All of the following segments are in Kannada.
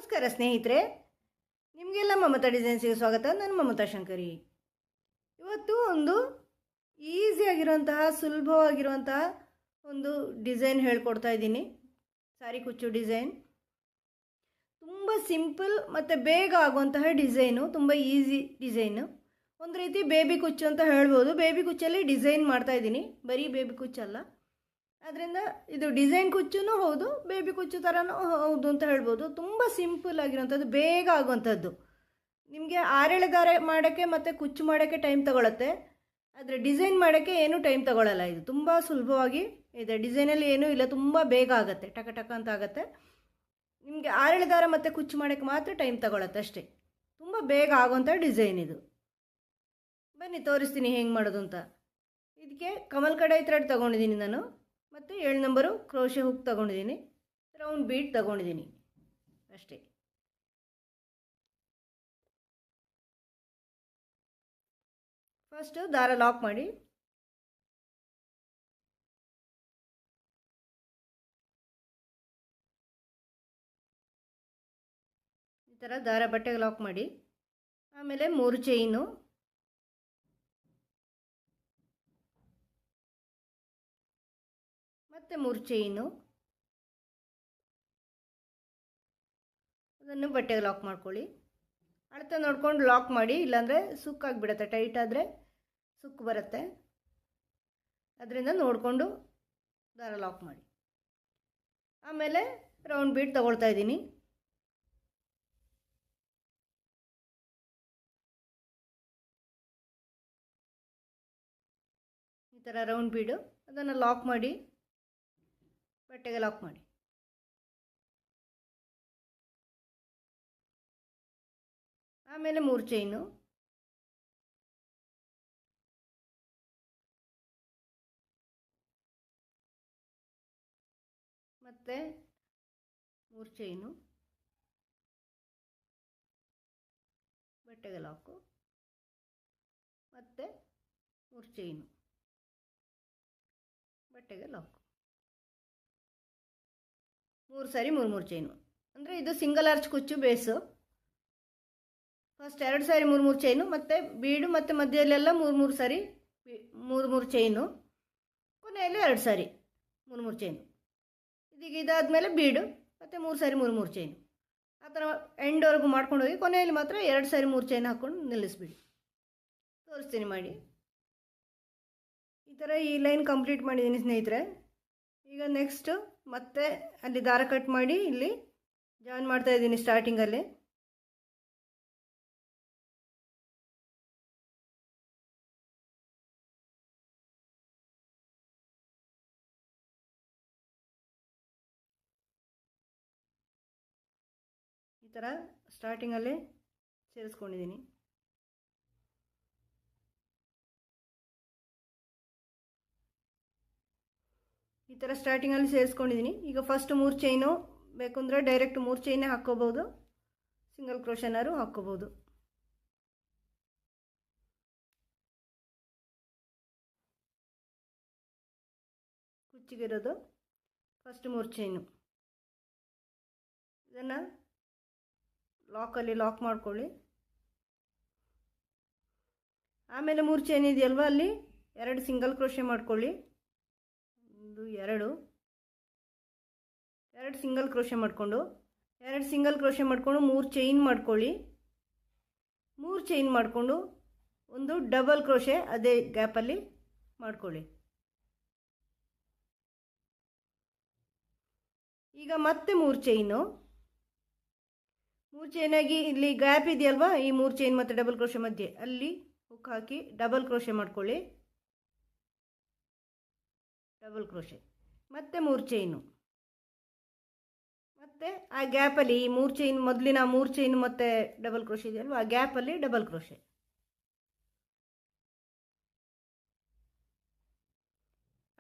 ನಮಸ್ಕಾರ ಸ್ನೇಹಿತರೆ, ನಿಮಗೆಲ್ಲ ಮಮತಾ ಡಿಸೈನ್ಸಿಗೆ ಸ್ವಾಗತ. ನಾನು ಮಮತಾ ಶಂಕರಿ. ಇವತ್ತು ಒಂದು ಈಸಿಯಾಗಿರುವಂತಹ ಸುಲಭವಾಗಿರುವಂತಹ ಒಂದು ಡಿಸೈನ್ ಹೇಳ್ಕೊಡ್ತಾ ಇದ್ದೀನಿ. ಸಾರಿ ಕುಚ್ಚು ಡಿಸೈನ್ ತುಂಬ ಸಿಂಪಲ್ ಮತ್ತು ಬೇಗ ಆಗುವಂತಹ ಡಿಸೈನು, ತುಂಬ ಈಸಿ ಡಿಸೈನು. ಒಂದು ರೀತಿ ಬೇಬಿ ಕುಚ್ಚು ಅಂತ ಹೇಳ್ಬೋದು. ಬೇಬಿ ಕುಚ್ಚಲ್ಲಿ ಡಿಸೈನ್ ಮಾಡ್ತಾ ಇದ್ದೀನಿ, ಬರೀ ಬೇಬಿ ಕುಚ್ಚಲ್ಲ. ಅದರಿಂದ ಇದು ಡಿಸೈನ್ ಕುಚ್ಚೂ ಹೌದು, ಬೇಬಿ ಕುಚ್ಚು ಥರನೂ ಹೌದು ಅಂತ ಹೇಳ್ಬೋದು. ತುಂಬ ಸಿಂಪಲ್ ಆಗಿರೋಂಥದ್ದು, ಬೇಗ ಆಗುವಂಥದ್ದು. ನಿಮಗೆ ಆರೆಳೆದಾರೆ ಮಾಡೋಕ್ಕೆ ಮತ್ತು ಕುಚ್ಚು ಮಾಡೋಕ್ಕೆ ಟೈಮ್ ತಗೊಳುತ್ತೆ, ಆದರೆ ಡಿಸೈನ್ ಮಾಡೋಕ್ಕೆ ಏನೂ ಟೈಮ್ ತಗೊಳ್ಳಲ್ಲ. ಇದು ತುಂಬ ಸುಲಭವಾಗಿ ಇದೆ. ಡಿಸೈನಲ್ಲಿ ಏನೂ ಇಲ್ಲ, ತುಂಬ ಬೇಗ ಆಗುತ್ತೆ, ಟಕ ಟಕ ಅಂತ ಆಗುತ್ತೆ. ನಿಮಗೆ ಆರೆಳೆದಾರ ಮತ್ತು ಕುಚ್ಚು ಮಾಡೋಕ್ಕೆ ಮಾತ್ರ ಟೈಮ್ ತಗೊಳುತ್ತೆ ಅಷ್ಟೇ. ತುಂಬ ಬೇಗ ಆಗುವಂಥ ಡಿಸೈನ್ ಇದು. ಬನ್ನಿ ತೋರಿಸ್ತೀನಿ ಹೆಂಗೆ ಮಾಡೋದು ಅಂತ. ಇದಕ್ಕೆ ಕಮಲ್ ಕಡಾಯಿ ಥ್ರೆಡ್ ತೊಗೊಂಡಿದ್ದೀನಿ ನಾನು, ಮತ್ತು 7 ನಂಬರು ಕ್ರೋಶೆ ಹುಕ್ ತೊಗೊಂಡಿದ್ದೀನಿ, ರೌಂಡ್ ಬೀಡ್ ತೊಗೊಂಡಿದ್ದೀನಿ ಅಷ್ಟೇ. ಫಸ್ಟು ದಾರ ಲಾಕ್ ಮಾಡಿ, ಈ ಥರ ದಾರ ಬಟ್ಟೆಗೆ ಲಾಕ್ ಮಾಡಿ, ಆಮೇಲೆ 3 ಚೈನು, ಮತ್ತು 3 ಚೈನು, ಅದನ್ನು ಬಟ್ಟೆಗೆ ಲಾಕ್ ಮಾಡ್ಕೊಳ್ಳಿ. ಅಳತೆ ನೋಡ್ಕೊಂಡು ಲಾಕ್ ಮಾಡಿ, ಇಲ್ಲಾಂದರೆ ಸುಕ್ಕಾಗಿಬಿಡುತ್ತೆ, ಟೈಟ್ ಆದರೆ ಸುಕ್ಕು ಬರುತ್ತೆ. ಅದರಿಂದ ನೋಡಿಕೊಂಡು ದಾರ ಲಾಕ್ ಮಾಡಿ. ಆಮೇಲೆ ರೌಂಡ್ ಬೀಡ್ ತಗೊಳ್ತಾ ಇದ್ದೀನಿ. ಈ ಥರ ರೌಂಡ್ ಬೀಡು, ಅದನ್ನು ಲಾಕ್ ಮಾಡಿ, ಬಟ್ಟೆಗೆ ಲಾಕ್ ಮಾಡಿ. ಆಮೇಲೆ 3 ಚೈನು, ಮತ್ತು 3 ಚೈನು, ಬಟ್ಟೆಗೆ ಲಾಕು, ಮತ್ತು 3 ಚೈನು, ಬಟ್ಟೆಗೆ ಲಾಕು. 3 ಸಾರಿ 3 ಚೈನು. ಅಂದರೆ ಇದು ಸಿಂಗಲ್ ಆರ್ಚ್ ಕುಚ್ಚು ಬೇಸು. ಫಸ್ಟ್ 2 ಸಾರಿ 3 ಚೈನು, ಮತ್ತು ಬೀಡು ಮತ್ತು ಮಧ್ಯದಲ್ಲೆಲ್ಲ 3 ಸಾರಿ 3 ಚೈನು, ಕೊನೆಯಲ್ಲಿ 2 ಸಾರಿ 3 ಚೈನು. ಇದೀಗ ಇದಾದಮೇಲೆ ಬೀಡು ಮತ್ತು 3 ಸಾರಿ 3 ಚೈನು. ಆ ಥರ ಎಂಡ್ವರೆಗೂ ಮಾಡ್ಕೊಂಡು ಹೋಗಿ ಕೊನೆಯಲ್ಲಿ ಮಾತ್ರ 2 ಸಾರಿ 3 ಚೈನ್ ಹಾಕ್ಕೊಂಡು ನಿಲ್ಲಿಸ್ಬಿಡಿ. ತೋರಿಸ್ತೀನಿ ಮಾಡಿ. ಈ ಥರ ಈ ಲೈನ್ ಕಂಪ್ಲೀಟ್ ಮಾಡಿದ್ದೀನಿ ಸ್ನೇಹಿತರೆ. ಈಗ ನೆಕ್ಸ್ಟು ಮತ್ತೆ ಅಲ್ಲಿ ದಾರ ಕಟ್ ಮಾಡಿ ಇಲ್ಲಿ ಜಾಯಿನ್ ಮಾಡ್ತಾ ಇದ್ದೀನಿ ಸ್ಟಾರ್ಟಿಂಗಲ್ಲಿ. ಈ ಥರ ಸ್ಟಾರ್ಟಿಂಗಲ್ಲಿ ಸೇರಿಸ್ಕೊಂಡಿದ್ದೀನಿ. ಈ ಥರ ಸ್ಟಾರ್ಟಿಂಗಲ್ಲಿ ಸೇರಿಸ್ಕೊಂಡಿದ್ದೀನಿ. ಈಗ ಫಸ್ಟ್ 3 ಚೈನು ಬೇಕು ಅಂದರೆ ಡೈರೆಕ್ಟ್ 3 ಚೈನೇ ಹಾಕ್ಕೋಬೋದು, ಸಿಂಗಲ್ ಕ್ರೋಶನಾರು ಹಾಕ್ಕೋಬೋದು. ಕುಚ್ಚಿಗಿರೋದು ಫಸ್ಟ್ 3 ಚೈನು, ಇದನ್ನು ಲಾಕಲ್ಲಿ ಲಾಕ್ ಮಾಡ್ಕೊಳ್ಳಿ. ಆಮೇಲೆ 3 ಚೈನ್ ಇದೆಯಲ್ವ, ಅಲ್ಲಿ 2 ಸಿಂಗಲ್ ಕ್ರೋಶೆ ಮಾಡ್ಕೊಳ್ಳಿ. 2 ಸಿಂಗಲ್ ಕ್ರೋಶೆ ಮಾಡಿಕೊಂಡು 3 ಚೈನ್ ಮಾಡ್ಕೊಳ್ಳಿ. 3 ಚೈನ್ ಮಾಡಿಕೊಂಡು ಒಂದು ಡಬಲ್ ಕ್ರೋಶೆ ಅದೇ ಗ್ಯಾಪಲ್ಲಿ ಮಾಡ್ಕೊಳ್ಳಿ. ಈಗ ಮತ್ತೆ 3 ಚೈನಾಗಿ ಇಲ್ಲಿ ಗ್ಯಾಪ್ ಇದೆಯಲ್ವಾ, ಈ 3 ಚೈನ್ ಮತ್ತು ಡಬಲ್ ಕ್ರೋಶೆ ಮಧ್ಯೆ ಅಲ್ಲಿ ಹುಕ್ ಹಾಕಿ ಡಬಲ್ ಕ್ರೋಶೆ ಮಾಡ್ಕೊಳ್ಳಿ. ಡಬಲ್ ಕ್ರೋಶೆ ಮತ್ತು 3 ಚೈನು, ಮತ್ತು ಆ ಗ್ಯಾಪಲ್ಲಿ ಈ 3 ಚೈನ್ ಮೊದಲಿನ 3 ಚೈನು ಮತ್ತು ಡಬಲ್ ಕ್ರೋಶೆ ಇದೆಯಲ್ವ, ಆ ಗ್ಯಾಪಲ್ಲಿ ಡಬಲ್ ಕ್ರೋಶೆ.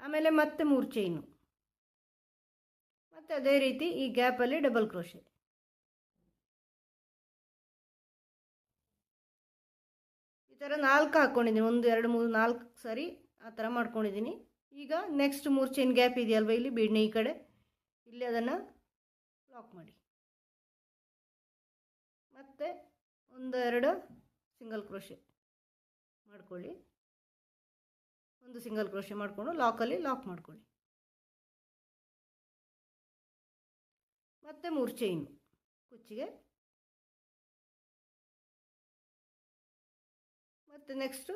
ಆಮೇಲೆ ಮತ್ತೆ 3 ಚೈನು, ಮತ್ತು ಅದೇ ರೀತಿ ಈ ಗ್ಯಾಪಲ್ಲಿ ಡಬಲ್ ಕ್ರೋಶೆ. ಈ ಥರ 4 ಹಾಕ್ಕೊಂಡಿದ್ದೀನಿ, 1 2 3 4 ಸಾರಿ ಆ ಥರ ಮಾಡ್ಕೊಂಡಿದ್ದೀನಿ. ಈಗ ನೆಕ್ಸ್ಟ್ 3 ಚೈನ್ ಗ್ಯಾಪ್ ಇದೆಯಲ್ವ ಇಲ್ಲಿ ಬೀಡ್ನ ಈ ಕಡೆ, ಇಲ್ಲಿ ಅದನ್ನು ಲಾಕ್ ಮಾಡಿ. ಒಂದೆರಡು ಸಿಂಗಲ್ ಕ್ರೋಶೆ ಮಾಡ್ಕೊಳ್ಳಿ. ಒಂದು ಸಿಂಗಲ್ ಕ್ರೋಶೆ ಮಾಡಿಕೊಂಡು ಲಾಕಲ್ಲಿ ಲಾಕ್ ಮಾಡ್ಕೊಳ್ಳಿ. ಮತ್ತು 3 ಚೈನು ಕುಚ್ಚಿಗೆ. ಮತ್ತು ನೆಕ್ಸ್ಟು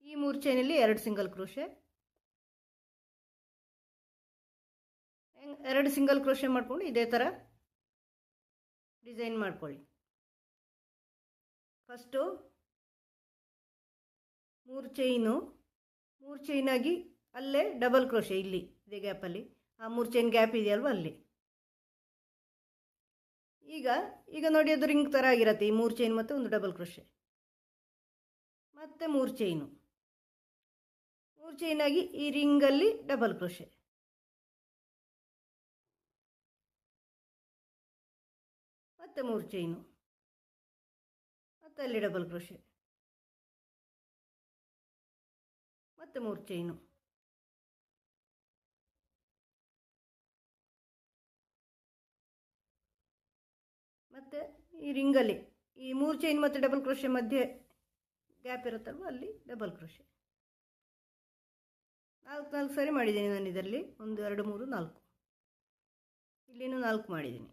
ಈ 3 ಚೈನಲ್ಲಿ 2 ಸಿಂಗಲ್ ಕ್ರೋಶೆ. 2 ಸಿಂಗಲ್ ಕ್ರೋಶೆ ಮಾಡಿಕೊಂಡು ಇದೇ ಥರ ಡಿಸೈನ್ ಮಾಡ್ಕೊಳ್ಳಿ. ಫಸ್ಟು 3 ಚೈನಾಗಿ ಅಲ್ಲೇ ಡಬಲ್ ಕ್ರೋಶೆ, ಇಲ್ಲಿ ಇದೇ ಗ್ಯಾಪಲ್ಲಿ ಆ 3 ಚೈನ್ ಗ್ಯಾಪ್ ಇದೆಯಲ್ವ ಅಲ್ಲಿ. ಈಗ ನೋಡಿ ಅದು ರಿಂಗ್ ಥರ ಆಗಿರತ್ತೆ. ಈ 3 ಚೈನ್ ಮತ್ತು ಒಂದು ಡಬಲ್ ಕ್ರೋಶೆ ಮತ್ತು 3 ಚೈನಾಗಿ ಈ ರಿಂಗಲ್ಲಿ ಡಬಲ್ ಕ್ರೋಶೆ. ಮತ್ತು 3 ಚೈನು ಮತ್ತು ಅಲ್ಲಿ ಡಬಲ್ ಕ್ರೋಶೆ ಮತ್ತು 3 ಚೈನು. ಮತ್ತು ಈ ರಿಂಗಲ್ಲಿ ಈ 3 ಚೈನ್ ಮತ್ತು ಡಬಲ್ ಕ್ರೋಶೆ ಮಧ್ಯೆ ಗ್ಯಾಪ್ ಇರುತ್ತಲ್ವ ಅಲ್ಲಿ ಡಬಲ್ ಕ್ರೋಶೆ. 4 ಸರಿ ಮಾಡಿದ್ದೀನಿ ನಾನು ಇದರಲ್ಲಿ. 1 2 3 4, ಇಲ್ಲಿನೂ 4 ಮಾಡಿದ್ದೀನಿ.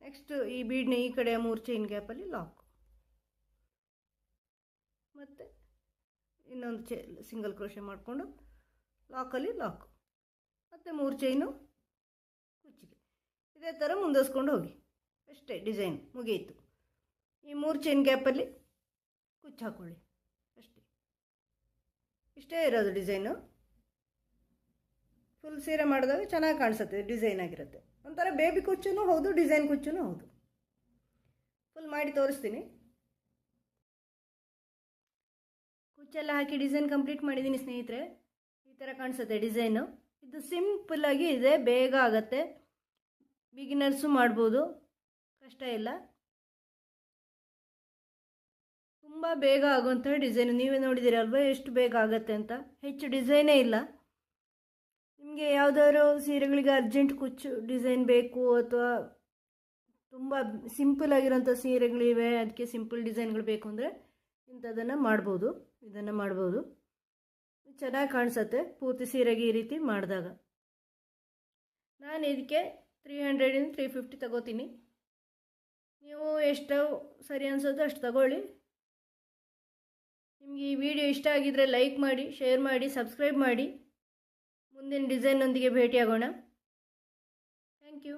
ನೆಕ್ಸ್ಟ್ ಈ ಬೀಡ್ನ ಈ ಕಡೆ 3 ಚೈನ್ ಗ್ಯಾಪಲ್ಲಿ ಲಾಕ್, ಮತ್ತು ಇನ್ನೊಂದು ಸಿಂಗಲ್ ಕ್ರೋಶೆ ಮಾಡಿಕೊಂಡು ಲಾಕಲ್ಲಿ ಲಾಕ್, ಮತ್ತು 3 ಚೈನು ಕುಚ್ಚಿಗೆ. ಇದೇ ಥರ ಮುಂದುವರ್ಸ್ಕೊಂಡು ಹೋಗಿ. ಅಷ್ಟೇ, ಡಿಸೈನ್ ಮುಗಿಯಿತು. ಈ 3 ಚೈನ್ ಗ್ಯಾಪಲ್ಲಿ ಕುಚ್ಚು ಹಾಕ್ಕೊಳ್ಳಿ. ಅಷ್ಟೇ, ಇಷ್ಟೇ ಇರೋದು ಡಿಸೈನು. ಫುಲ್ ಸೀರೆ ಮಾಡಿದಾಗ ಚೆನ್ನಾಗಿ ಕಾಣಿಸುತ್ತೆ, ಡಿಸೈನ್ ಆಗಿರುತ್ತೆ. ಒಂಥರ ಬೇಬಿ ಕುಚ್ಚೂ ಹೌದು, ಡಿಸೈನ್ ಕುಚ್ಚೂ ಹೌದು. ಫುಲ್ ಮಾಡಿ ತೋರಿಸ್ತೀನಿ. ಕುಚ್ಚೆಲ್ಲ ಹಾಕಿ ಡಿಸೈನ್ ಕಂಪ್ಲೀಟ್ ಮಾಡಿದ್ದೀನಿ ಸ್ನೇಹಿತರೆ. ಈ ಥರ ಕಾಣಿಸುತ್ತೆ ಡಿಸೈನು. ಇದು ಸಿಂಪಲ್ಲಾಗಿ ಇದೆ, ಬೇಗ ಆಗುತ್ತೆ, ಬಿಗಿನರ್ಸು ಮಾಡ್ಬೋದು, ಕಷ್ಟ ಇಲ್ಲ. ತುಂಬ ಬೇಗ ಆಗುವಂಥ ಡಿಸೈನು. ನೀವೇ ನೋಡಿದ್ದೀರಲ್ವ ಎಷ್ಟು ಬೇಗ ಆಗುತ್ತೆ ಅಂತ. ಹೆಚ್ಚು ಡಿಸೈನೇ ಇಲ್ಲ. ನಿಮಗೆ ಯಾವುದಾದ್ರು ಸೀರೆಗಳಿಗೆ ಅರ್ಜೆಂಟ್ ಕುಚ್ಚು ಡಿಸೈನ್ ಬೇಕು ಅಥವಾ ತುಂಬ ಸಿಂಪಲ್ ಆಗಿರೋಂಥ ಸೀರೆಗಳಿವೆ, ಅದಕ್ಕೆ ಸಿಂಪಲ್ ಡಿಸೈನ್ಗಳು ಬೇಕು ಅಂದರೆ ಇಂಥದ್ದನ್ನು ಮಾಡ್ಬೋದು. ಇದನ್ನು ಮಾಡ್ಬೋದು, ಚೆನ್ನಾಗಿ ಕಾಣಿಸುತ್ತೆ ಪೂರ್ತಿ ಸೀರೆಗೆ ಈ ರೀತಿ ಮಾಡಿದಾಗ. ನಾನು ಇದಕ್ಕೆ 300 350 ತಗೋತೀನಿ. ನೀವು ಎಷ್ಟು ಸರಿ ಅನಿಸೋದು ಅಷ್ಟು ತಗೊಳ್ಳಿ. ನಿಮಗೆ ಈ ವಿಡಿಯೋ ಇಷ್ಟ ಆಗಿದ್ದರೆ ಲೈಕ್ ಮಾಡಿ, ಶೇರ್ ಮಾಡಿ, ಸಬ್ಸ್ಕ್ರೈಬ್ ಮಾಡಿ. ಮುಂದಿನ ಡಿಸೈನ್ನೊಂದಿಗೆ ಭೇಟಿಯಾಗೋಣ. Thank you.